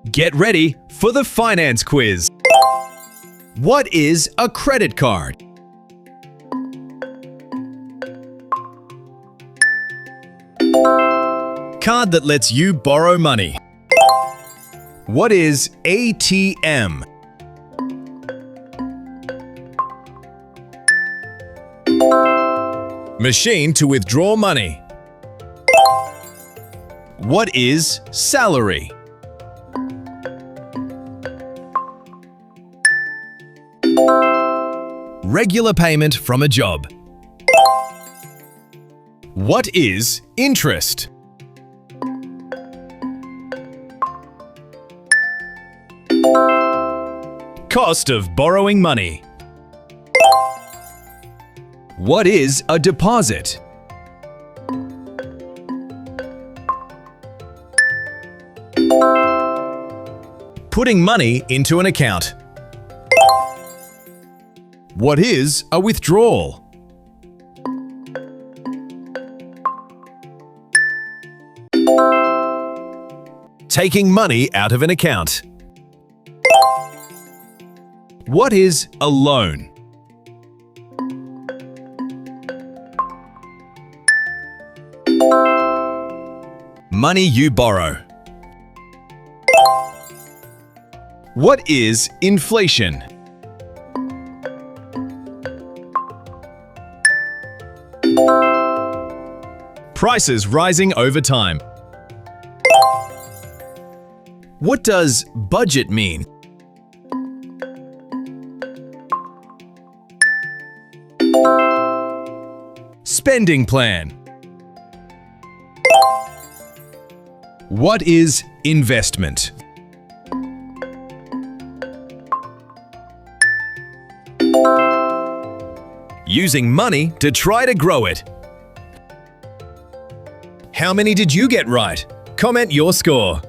Get ready for the finance quiz. What is a credit card? Card that lets you borrow money. What is ATM? Machine to withdraw money. What is salary? Regular payment from a job. What is interest? Cost of borrowing money. What is a deposit? Putting money into an account. What is a withdrawal? Taking money out of an account. What is a loan? Money you borrow. What is inflation? Prices rising over time. What does budget mean? Spending plan. What is investment? Using money to try to grow it. How many did you get right? Comment your score.